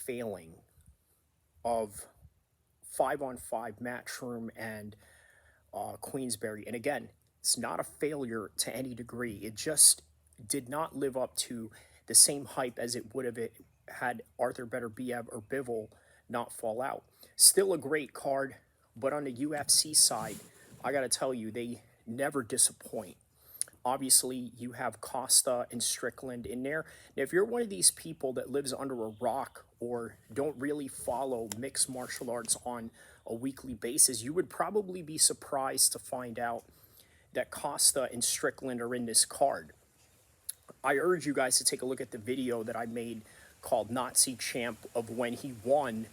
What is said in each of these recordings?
failing of 5-on-5 Matchroom and Queensbury. And again, it's not a failure to any degree. It just did not live up to the same hype as it would have it had Arthur Beterbiev or Bivol not fall out. Still a great card, but on the UFC side, I got to tell you, they never disappoint. Obviously, you have Costa and Strickland in there. Now, if you're one of these people that lives under a rock or don't really follow mixed martial arts on a weekly basis, you would probably be surprised to find out that Costa and Strickland are in this card. I urge you guys to take a look at the video that I made called Nazi Champ of when he won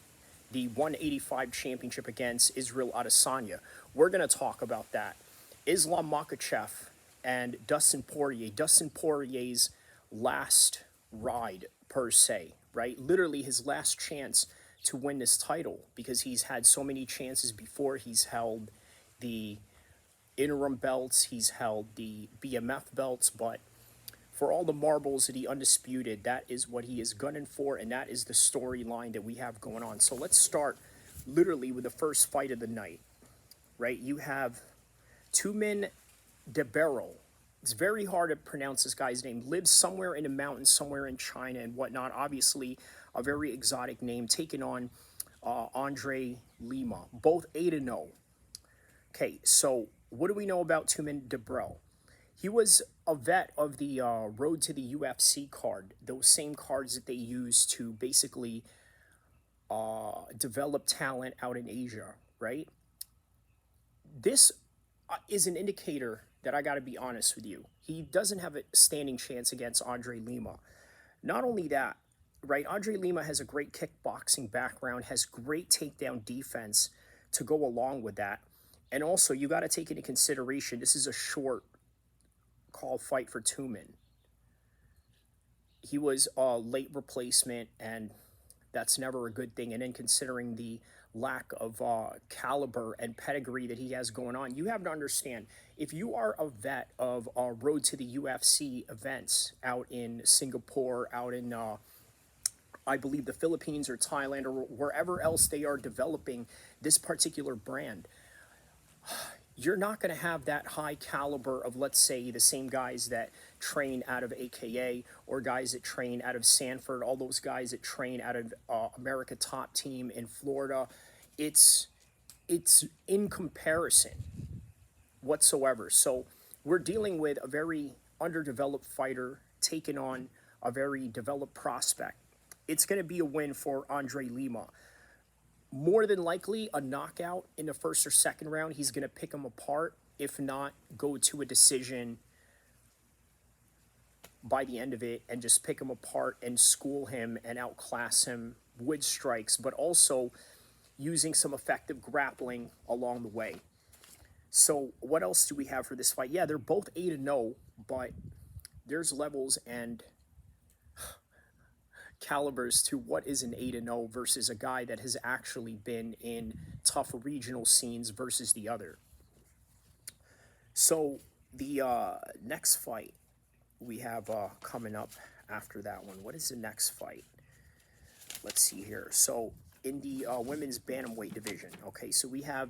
the 185 championship against Israel Adesanya. We're going to talk about that. Islam Makhachev and Dustin Poirier. Dustin Poirier's last ride, per se, right? Literally his last chance to win this title, because he's had so many chances before. He's held the interim belts, he's held the BMF belts, but for all the marbles that he undisputed, that is what he is gunning for, and that is the storyline that we have going on. So let's start literally with the first fight of the night, right? You have Tumen DeBarrel. It's very hard to pronounce this guy's name. Lives somewhere in the mountains, somewhere in China and whatnot. Obviously, a very exotic name, taking on Andre Lima. Both 8-0. Okay, so what do we know about Tumen DeBarrel? He was a vet of the Road to the UFC card, those same cards that they use to basically develop talent out in Asia, right? This is an indicator that I got to be honest with you. He doesn't have a standing chance against Andre Lima. Not only that, right? Andre Lima has a great kickboxing background, has great takedown defense to go along with that. And also, you got to take into consideration, this is a short call fight for Tumen. He was a late replacement, and that's never a good thing. And then considering the lack of caliber and pedigree that he has going on, you have to understand, if you are a vet of Road to the UFC events out in Singapore, out in I believe the Philippines or Thailand or wherever else they are developing this particular brand, you're not going to have that high caliber of, let's say, the same guys that train out of AKA or guys that train out of Sanford, all those guys that train out of America Top Team in Florida. It's in comparison whatsoever. So we're dealing with a very underdeveloped fighter taking on a very developed prospect. It's going to be a win for Andre Lima. More than likely a knockout in the first or second round. He's going to pick him apart. If not, go to a decision by the end of it and just pick him apart and school him and outclass him with strikes, but also using some effective grappling along the way. So what else do we have for this fight? Yeah, they're both 8-0, but there's levels and calibers to what is an 8-0 versus a guy that has actually been in tough regional scenes versus the other. So the next fight we have coming up after that one. What is the next fight? Let's see here. So in the women's bantamweight division, okay, so we have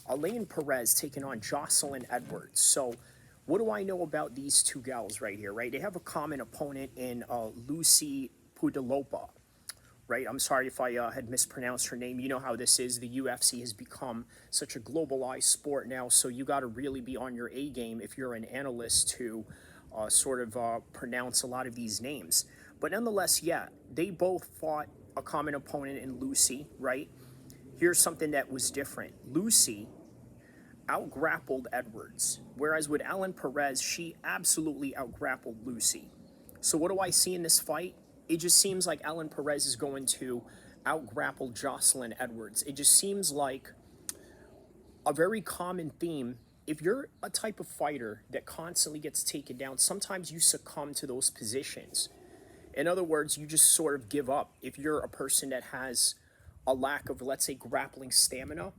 Elaine Perez taking on Jocelyn Edwards. So what do I know about these two gals right here, right? They have a common opponent in Lucy Pudilopa, right? I'm sorry if I had mispronounced her name. You know how this is. The UFC has become such a globalized sport now, so you got to really be on your A game if you're an analyst to sort of pronounce a lot of these names. But nonetheless, yeah, they both fought a common opponent in Lucy, right? Here's something that was different. Lucy outgrappled Edwards, whereas with Ellen Perez, she absolutely outgrappled Lucy. So what do I see in this fight? It just seems like Ellen Perez is going to outgrapple Jocelyn Edwards. It just seems like a very common theme. If you're a type of fighter that constantly gets taken down, sometimes you succumb to those positions. In other words, you just sort of give up. If you're a person that has a lack of, let's say, grappling stamina,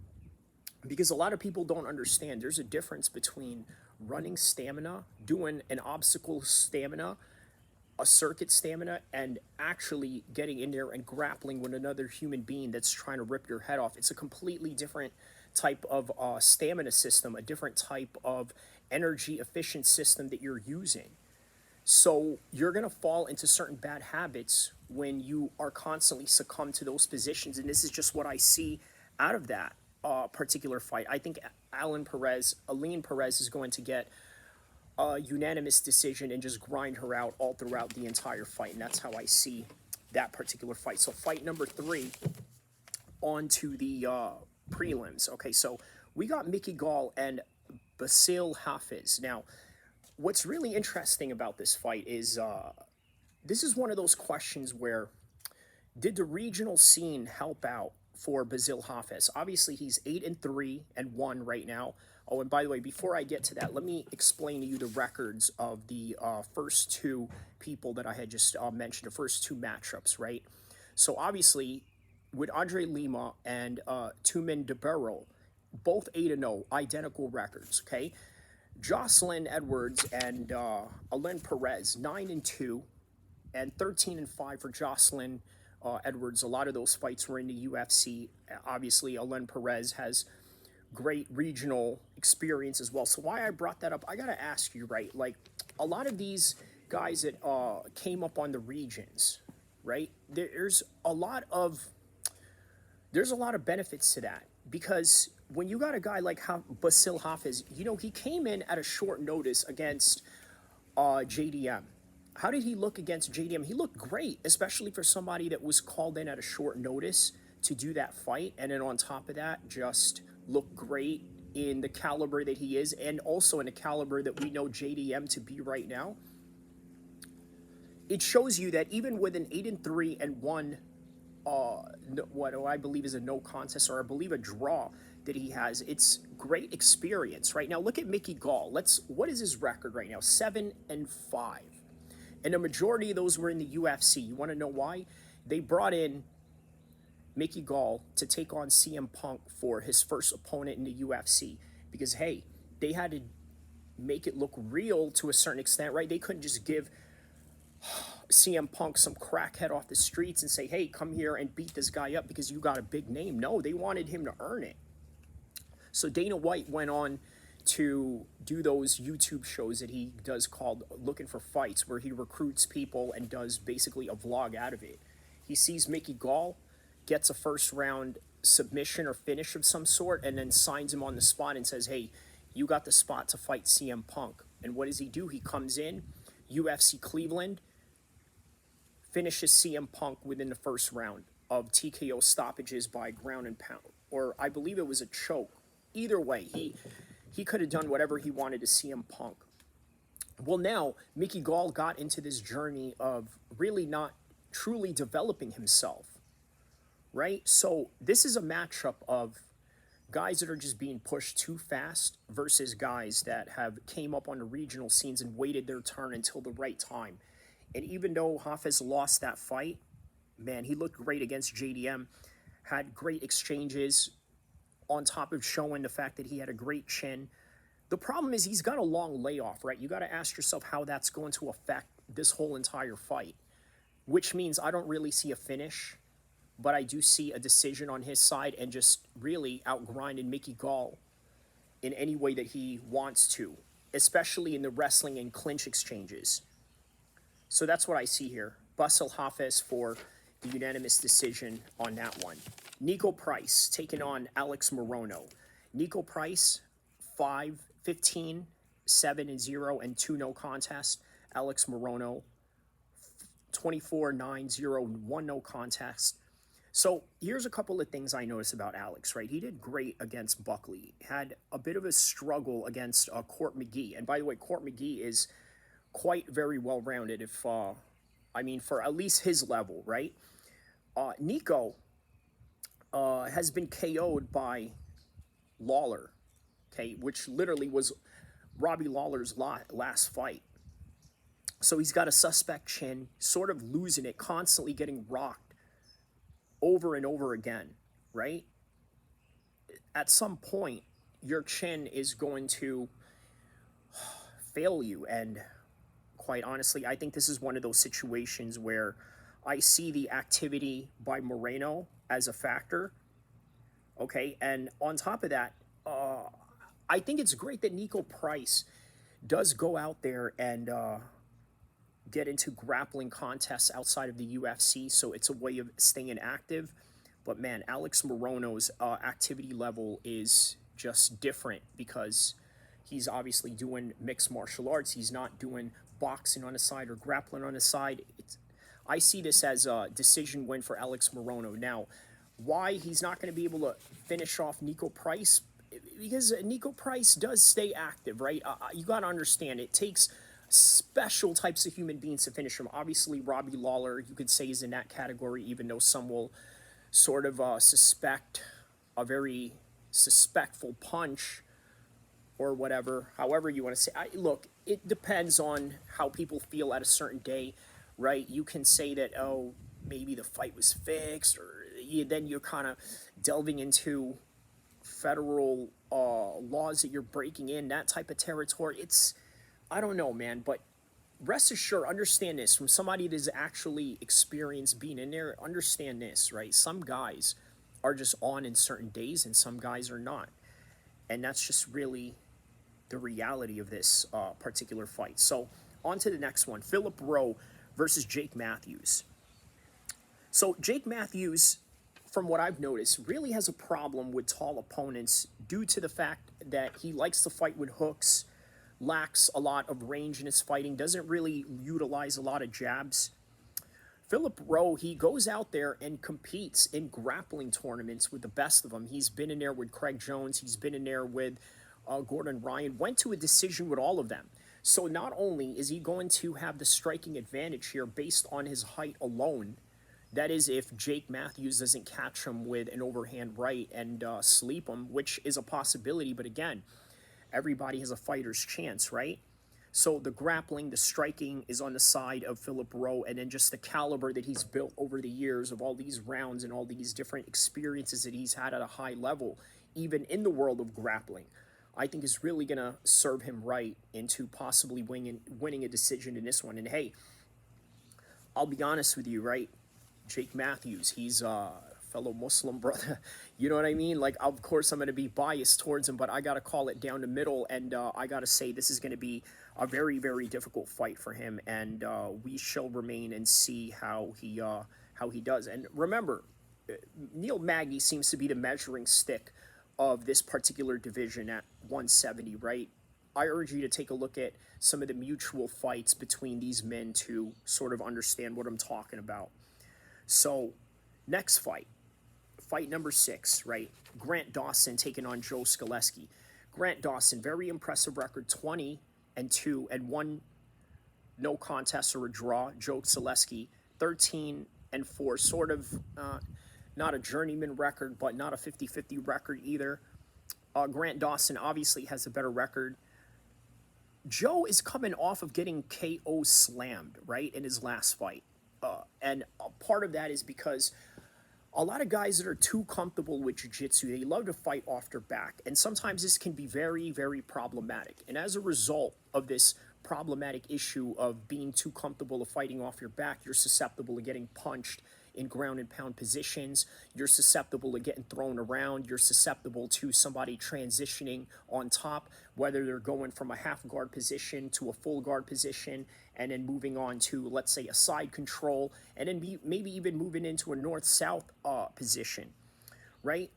because a lot of people don't understand, there's a difference between running stamina, doing an obstacle stamina, a circuit stamina and actually getting in there and grappling with another human being that's trying to rip your head off. It's a completely different type of stamina system, a different type of energy efficient system that you're using. So you're going to fall into certain bad habits when you are constantly succumb to those positions. And this is just what I see out of that particular fight. I think Aline Perez is going to get a unanimous decision and just grind her out all throughout the entire fight. And that's how I see that particular fight. So fight number 3, on to the prelims. Okay, so we got Mickey Gall and Basil Hafiz. Now, what's really interesting about this fight is this is one of those questions where did the regional scene help out for Basil Hafiz? Obviously, he's 8-3 and 1 right now. Oh, and by the way, before I get to that, let me explain to you the records of the first 2 people that I had just mentioned, the first 2 matchups, right? So obviously, with Andre Lima and Tumen DeBarro, both 8-0, identical records, okay? Jocelyn Edwards and Alen Perez, 9-2 and 13-5 for Jocelyn Edwards. A lot of those fights were in the UFC. Obviously, Alen Perez has great regional experience as well. So why I brought that up, I gotta ask you, right? Like a lot of these guys that came up on the regions, right? There's a lot of benefits to that, because when you got a guy like Basil Hafiz, you know, he came in at a short notice against JDM. How did he look against JDM? He looked great, especially for somebody that was called in at a short notice to do that fight. And then on top of that, just looked great in the caliber that he is, and also in the caliber that we know JDM to be right now. It shows you that even with an 8-3 and 1, what I believe is a no contest, or I believe a draw that he has, it's great experience. Right now, look at Mickey Gall. What is his record right now? 7-5. And the majority of those were in the UFC. You want to know why? They brought in Mickey Gall to take on CM Punk for his first opponent in the UFC, because, hey, they had to make it look real to a certain extent, right? They couldn't just give CM Punk some crackhead off the streets and say, hey, come here and beat this guy up because you got a big name. No, they wanted him to earn it. So Dana White went on to do those YouTube shows that he does called Looking for Fights, where he recruits people and does basically a vlog out of it. He sees Mickey Gall, gets a first round submission or finish of some sort, and then signs him on the spot and says, hey, you got the spot to fight CM Punk. And what does he do? He comes in, UFC Cleveland, finishes CM Punk within the first round of TKO stoppages by ground and pound, or I believe it was a choke. Either way, he could have done whatever he wanted to CM Punk. Well, now Mickey Gall got into this journey of really not truly developing himself, right? So this is a matchup of guys that are just being pushed too fast versus guys that have came up on the regional scenes and waited their turn until the right time. And even though Hafiz lost that fight, man, he looked great against JDM, had great exchanges, on top of showing the fact that he had a great chin. The problem is he's got a long layoff, right? You got to ask yourself how that's going to affect this whole entire fight, which means I don't really see a finish, but I do see a decision on his side and just really outgrinding Mickey Gall in any way that he wants to, especially in the wrestling and clinch exchanges. So that's what I see here. Basil Hafiz for the unanimous decision on that one. Nico Price taking on Alex Morono. Nico Price, 5-15, 7-0, and 2 no contest. Alex Morono, 24-9-0, 1 no contest. So here's a couple of things I noticed about Alex, right? He did great against Buckley. Had a bit of a struggle against Court McGee. And by the way, Court McGee is quite very well-rounded, if, I mean, for at least his level, right? Nico has been KO'd by Lawler, okay, which literally was Robbie Lawler's last fight. So he's got a suspect chin, sort of losing it, constantly getting rocked over and over again, right? At some point, your chin is going to fail you, and quite honestly. I think this is one of those situations where I see the activity by Moreno as a factor. Okay, and on top of that, I think it's great that Nico Price does go out there and get into grappling contests outside of the UFC. So it's a way of staying active. But man, Alex Morono's activity level is just different because he's obviously doing mixed martial arts. He's not doing boxing on the side or grappling on the side. I see this as a decision win for Alex Morono. Now, why he's not going to be able to finish off Nico Price? Because Nico Price does stay active, right? You got to understand, it takes special types of human beings to finish him. Obviously, Robbie Lawler, you could say, is in that category, even though some will sort of suspect a very suspectful punch or whatever, however you want to say. Look, it depends on how people feel at a certain day, right? You can say that, oh, maybe the fight was fixed, or then you're kind of delving into federal laws that you're breaking in, that type of territory. I don't know, man, but rest assured, understand this from somebody that has actually experienced being in there. Understand this, right? Some guys are just on in certain days, and some guys are not, and that's just really the reality of this particular fight. So on to the next one: Philip Rowe versus Jake Matthews. So Jake Matthews, from what I've noticed, really has a problem with tall opponents due to the fact that he likes to fight with hooks, lacks a lot of range in his fighting, doesn't really utilize a lot of jabs. Philip Rowe, he goes out there and competes in grappling tournaments with the best of them. He's been in there with Craig Jones. He's been in there with Gordon Ryan. Went to a decision with all of them. So not only is he going to have the striking advantage here based on his height alone, that is if Jake Matthews doesn't catch him with an overhand right and sleep him, which is a possibility. But again, everybody has a fighter's chance, right? So the grappling, the striking is on the side of Philip Rowe, and then just the caliber that he's built over the years of all these rounds and all these different experiences that he's had at a high level, even in the world of grappling, I think is really going to serve him right into possibly winning a decision in this one. And hey, I'll be honest with you, right? Jake Matthews, he's a fellow Muslim brother. You know what I mean? Like, of course, I'm going to be biased towards him, but I got to call it down the middle. And I got to say, this is going to be a very, very difficult fight for him. And we shall remain and see how he does. And remember, Neil Magny seems to be the measuring stick of this particular division at 170, right? I urge you to take a look at some of the mutual fights between these men to sort of understand what I'm talking about. So, next fight number 6, right? Grant Dawson taking on Joe Skaleski. Grant Dawson, very impressive record, 20-2 and 1 no contest or a draw. Joe Skaleski, 13-4, sort of not a journeyman record, but not a 50-50 record either. Grant Dawson obviously has a better record. Joe is coming off of getting KO slammed, right, in his last fight. And a part of that is because a lot of guys that are too comfortable with jiu-jitsu, they love to fight off their back. And sometimes this can be very, very problematic. And as a result of this problematic issue of being too comfortable of fighting off your back, you're susceptible to getting punched in ground and pound positions. You're susceptible to getting thrown around. You're susceptible to somebody transitioning on top, whether they're going from a half guard position to a full guard position, and then moving on to, let's say, a side control, and then maybe even moving into a north-south position, right?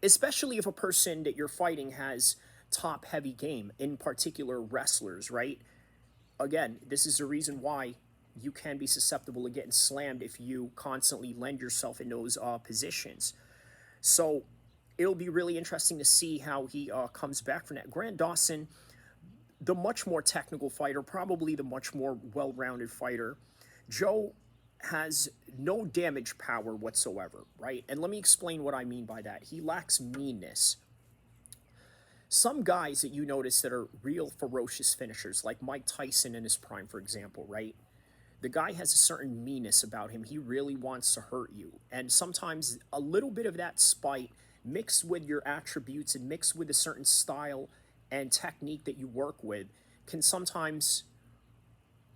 Especially if a person that you're fighting has top-heavy game, in particular wrestlers, right? Again, this is the reason why you can be susceptible to getting slammed if you constantly lend yourself in those positions. So it'll be really interesting to see how he comes back from that. Grant Dawson, the much more technical fighter, probably the much more well-rounded fighter. Joe has no damage power whatsoever, right? And let me explain what I mean by that. He lacks meanness. Some guys that you notice that are real ferocious finishers, like Mike Tyson in his prime, for example, right? The guy has a certain meanness about him. He really wants to hurt you. And sometimes a little bit of that spite mixed with your attributes and mixed with a certain style and technique that you work with can sometimes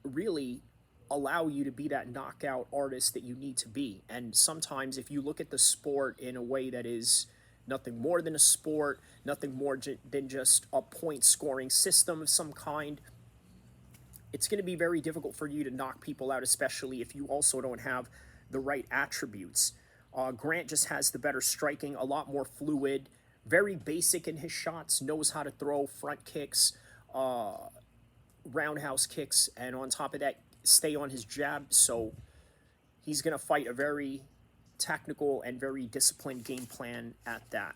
really allow you to be that knockout artist that you need to be. And sometimes if you look at the sport in a way that is nothing more than a sport, nothing more than just a point scoring system of some kind, it's going to be very difficult for you to knock people out, especially if you also don't have the right attributes. Grant just has the better striking, a lot more fluid, very basic in his shots, knows how to throw front kicks, roundhouse kicks, and on top of that, stay on his jab. So he's going to fight a very technical and very disciplined game plan at that.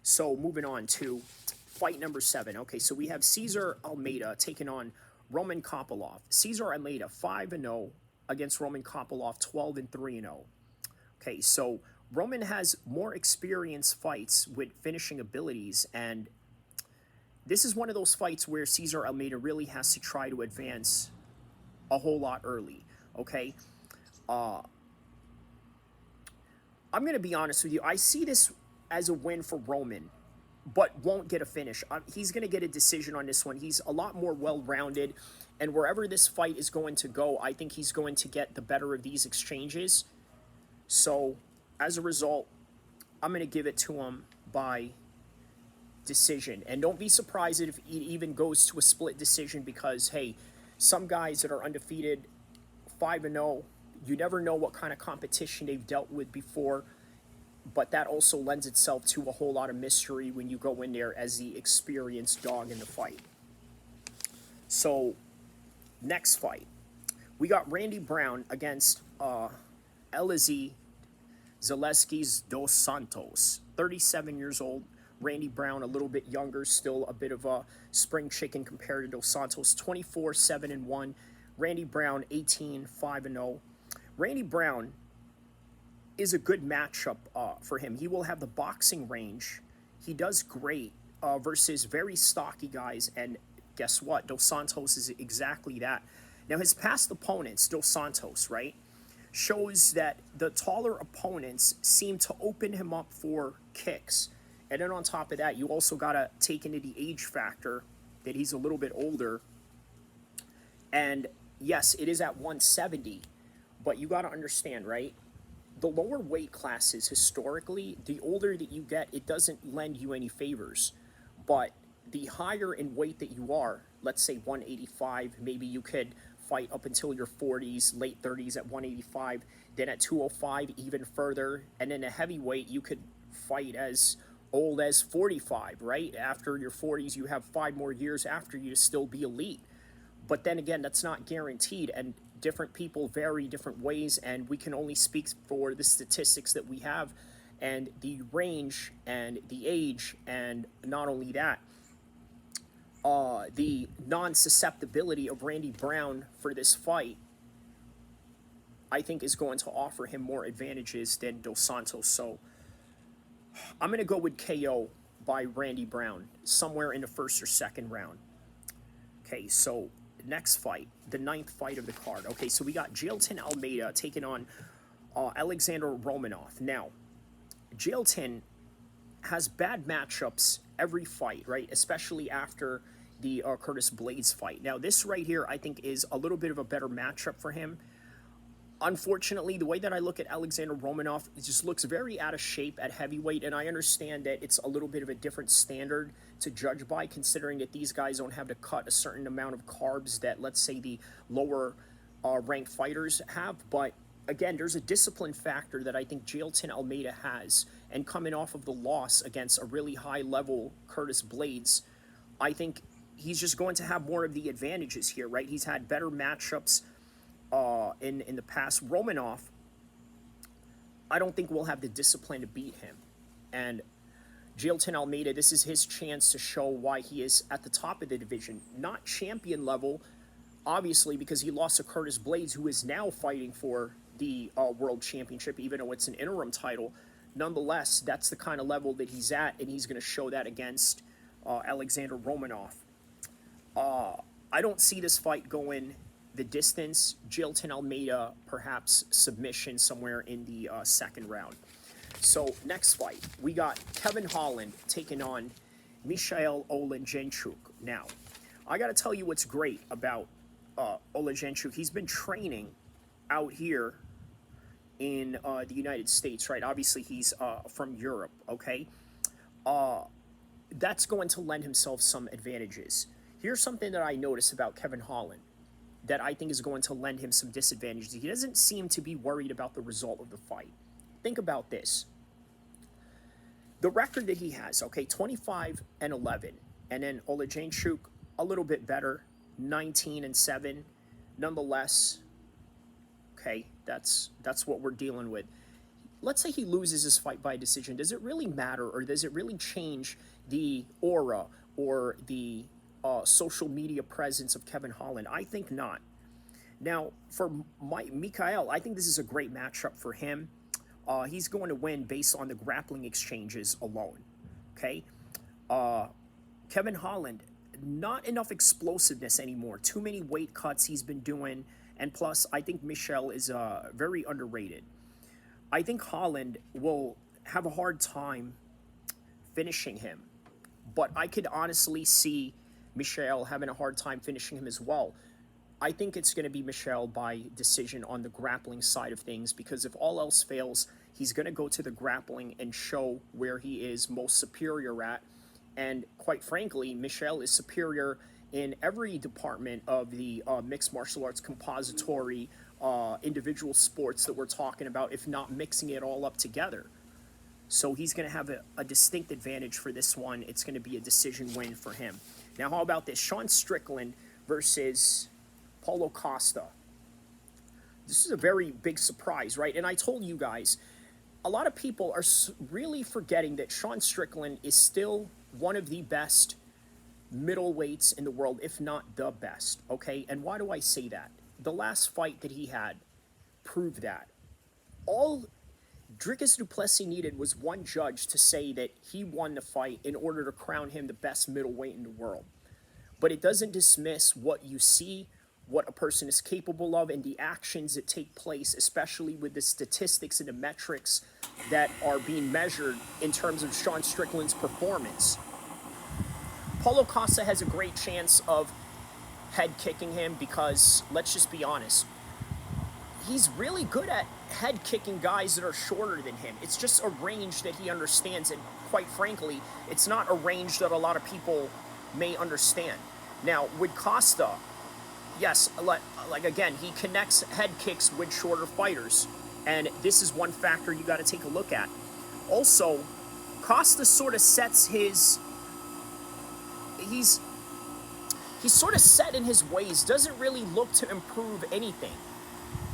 So moving on to fight number 7. Okay, so we have Cesar Almeida taking on Roman Kopylov. Cesar Almeida 5-0 against Roman Kopylov 12-3-0. Okay, so Roman has more experience fights with finishing abilities, and this is one of those fights where Cesar Almeida really has to try to advance a whole lot early. Okay, I'm going to be honest with you. I see this as a win for Roman, but won't get a finish. He's going to get a decision on this one. He's a lot more well-rounded, and wherever this fight is going to go, I think he's going to get the better of these exchanges. So, as a result, I'm going to give it to him by decision. And don't be surprised if it even goes to a split decision because, hey, some guys that are undefeated, 5-0, you never know what kind of competition they've dealt with before. But that also lends itself to a whole lot of mystery when you go in there as the experienced dog in the fight. So, next fight. We got Randy Brown against Eliezer Zaleski dos Santos. 37 years old. Randy Brown a little bit younger, still a bit of a spring chicken compared to dos Santos. 24-7-1. Randy Brown 18-5-0. Randy Brown is a good matchup for him. He will have the boxing range. He does great versus very stocky guys, and guess what? Dos Santos is exactly that. Now, his past opponents, Dos Santos, right, shows that the taller opponents seem to open him up for kicks. And then on top of that, you also got to take into the age factor that he's a little bit older. And yes, it is at 170, but you got to understand, right? The lower weight classes, historically, the older that you get, it doesn't lend you any favors. But the higher in weight that you are, let's say 185, maybe you could fight up until your 40s, late 30s at 185, then at 205 even further, and then a heavyweight you could fight as old as 45, right? After your 40s, you have 5 more years after you to still be elite. But then again, that's not guaranteed, and different people vary different ways, and we can only speak for the statistics that we have and the range and the age, and not only that, the non-susceptibility of Randy Brown for this fight, I think is going to offer him more advantages than Dos Santos. So I'm going to go with KO by Randy Brown, somewhere in the first or second round. Okay, so next fight, the 9th fight of the card. Okay, so we got Jailton Almeida taking on Alexander Romanov. Now, Jailton has bad matchups every fight, right? Especially after the Curtis Blades fight. Now, this right here, I think, is a little bit of a better matchup for him. Unfortunately, the way that I look at Alexander Romanov, it just looks very out of shape at heavyweight, and I understand that it's a little bit of a different standard to judge by, considering that these guys don't have to cut a certain amount of carbs that, let's say, the lower ranked fighters have. But again, there's a discipline factor that I think Jailton Almeida has, and coming off of the loss against a really high-level Curtis Blades, I think he's just going to have more of the advantages here, right? He's had better matchups in the past. Romanov, I don't think will have the discipline to beat him. And Jailton Almeida, this is his chance to show why he is at the top of the division. Not champion level, obviously, because he lost to Curtis Blades, who is now fighting for the World Championship, even though it's an interim title. Nonetheless, that's the kind of level that he's at, and he's going to show that against Alexander Romanov. I don't see this fight going the distance. Jailton Almeida, perhaps submission somewhere in the second round. So, next fight, we got Kevin Holland taking on Michael Oleksiejczuk. Now, I got to tell you what's great about Olejanchuk. He's been training out here in the United States, right? Obviously, he's from Europe, okay? That's going to lend himself some advantages. Here's something that I noticed about Kevin Holland that I think is going to lend him some disadvantages. He doesn't seem to be worried about the result of the fight. Think about this. The record that he has, okay, 25-11, and then Olejanchuk a little bit better, 19-7. Nonetheless, okay, that's what we're dealing with. Let's say he loses his fight by decision. Does it really matter, or does it really change the aura or the social media presence of Kevin Holland? I think not. Now, for Mikhail, I think this is a great matchup for him. He's going to win based on the grappling exchanges alone. Okay? Kevin Holland, not enough explosiveness anymore. Too many weight cuts he's been doing. And plus, I think Michel is very underrated. I think Holland will have a hard time finishing him. But I could honestly see Michel having a hard time finishing him as well. I think it's going to be Michel by decision on the grappling side of things, because if all else fails, he's going to go to the grappling and show where he is most superior at. And quite frankly, Michel is superior in every department of the mixed martial arts compository individual sports that we're talking about, if not mixing it all up together. So he's going to have a distinct advantage for this one. It's going to be a decision win for him. Now, how about this? Sean Strickland versus Paulo Costa. This is a very big surprise, right? And I told you guys, a lot of people are really forgetting that Sean Strickland is still one of the best middleweights in the world, if not the best, okay? And why do I say that? The last fight that he had proved that. All Dricus du Plessis needed was one judge to say that he won the fight in order to crown him the best middleweight in the world. But it doesn't dismiss what you see, what a person is capable of, and the actions that take place, especially with the statistics and the metrics that are being measured in terms of Sean Strickland's performance. Paulo Costa has a great chance of head kicking him because, let's just be honest, he's really good at head kicking guys that are shorter than him. It's just a range that he understands, and quite frankly, it's not a range that a lot of people may understand. Now, with Costa, yes, like again, he connects head kicks with shorter fighters, and this is one factor you got to take a look at. Also, Costa sort of sets his... He's sort of set in his ways, doesn't really look to improve anything.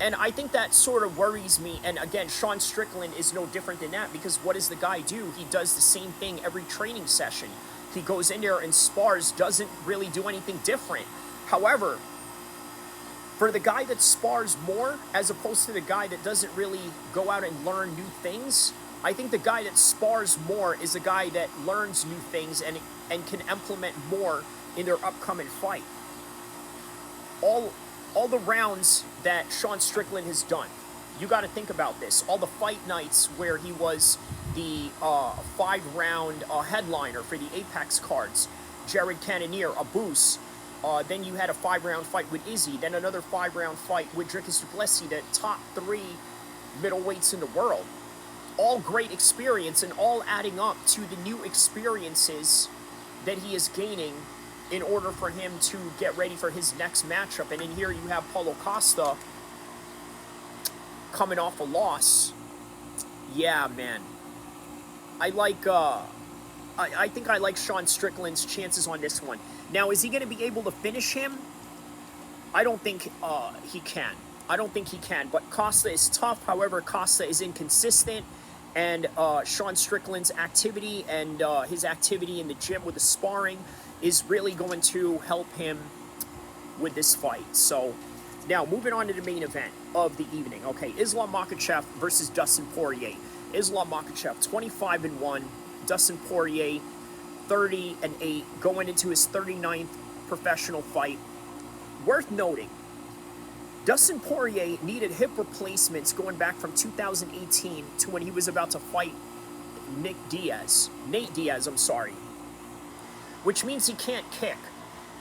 And I think that sort of worries me. And again, Sean Strickland is no different than that, because what does the guy do? He does the same thing every training session. He goes in there and spars, doesn't really do anything different. However, for the guy that spars more, as opposed to the guy that doesn't really go out and learn new things, I think the guy that spars more is the guy that learns new things and can implement more in their upcoming fight. All the rounds that Sean Strickland has done, you got to think about this. All the fight nights where he was the 5-round headliner for the Apex cards, Jared Cannonier, Abus. Then you had a 5-round fight with Izzy. Then another 5-round fight with Dricus du Plessis, the top 3 middleweights in the world. All great experience, and all adding up to the new experiences that he is gaining in order for him to get ready for his next matchup. And in here you have Paulo Costa coming off a loss. Yeah, man. I think I like Sean Strickland's chances on this one. Now, is he going to be able to finish him? I don't think he can. I don't think he can. But Costa is tough. However, Costa is inconsistent. And Sean Strickland's activity and his activity in the gym with the sparring is really going to help him with this fight. So, now, moving on to the main event of the evening. Okay, Islam Makhachev versus Dustin Poirier. Islam Makhachev, 25-1. Dustin Poirier, 30-8, going into his 39th professional fight. Worth noting, Dustin Poirier needed hip replacements going back from 2018 to when he was about to fight Nate Diaz, which means he can't kick.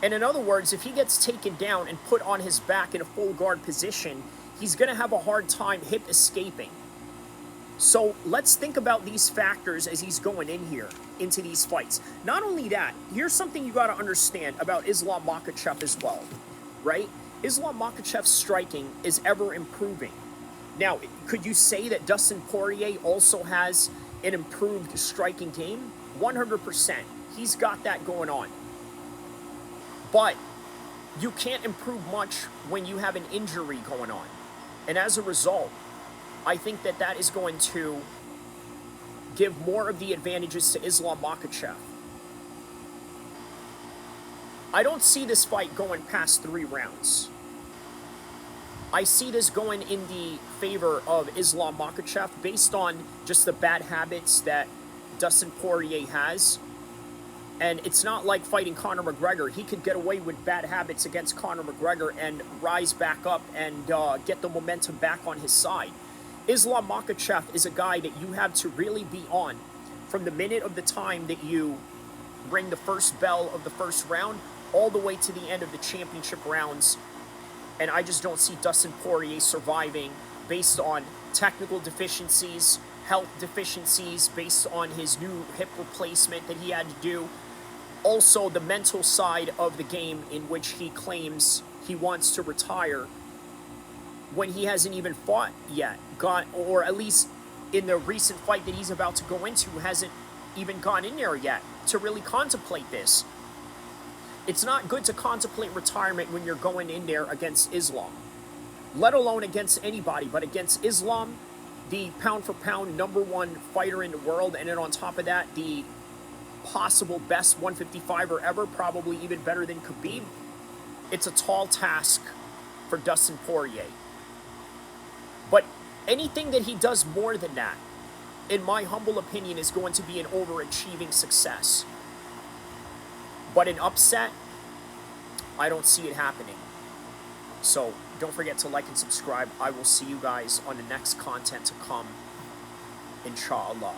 And in other words, if he gets taken down and put on his back in a full guard position, he's going to have a hard time hip escaping. So let's think about these factors as he's going in here into these fights. Not only that, here's something you got to understand about Islam Makhachev as well, right? Islam Makhachev's striking is ever improving. Now, could you say that Dustin Poirier also has an improved striking game? 100%. He's got that going on. But you can't improve much when you have an injury going on. And as a result, I think that that is going to give more of the advantages to Islam Makhachev. I don't see this fight going past 3 rounds. I see this going in the favor of Islam Makhachev based on just the bad habits that Dustin Poirier has. And it's not like fighting Conor McGregor. He could get away with bad habits against Conor McGregor and rise back up and get the momentum back on his side. Islam Makhachev is a guy that you have to really be on from the minute of the time that you ring the first bell of the first round all the way to the end of the championship rounds. And I just don't see Dustin Poirier surviving based on technical deficiencies, health deficiencies, based on his new hip replacement that he had to do. Also, the mental side of the game in which he claims he wants to retire when he hasn't even fought yet, or at least in the recent fight that he's about to go into, hasn't even gone in there yet to really contemplate this. It's not good to contemplate retirement when you're going in there against Islam, let alone against anybody, but against Islam, the pound-for-pound #1 fighter in the world, and then on top of that, the possible best 155er ever, probably even better than Khabib. It's a tall task for Dustin Poirier. But anything that he does more than that, in my humble opinion, is going to be an overachieving success. But an upset, I don't see it happening. So don't forget to like and subscribe. I will see you guys on the next content to come, inshallah.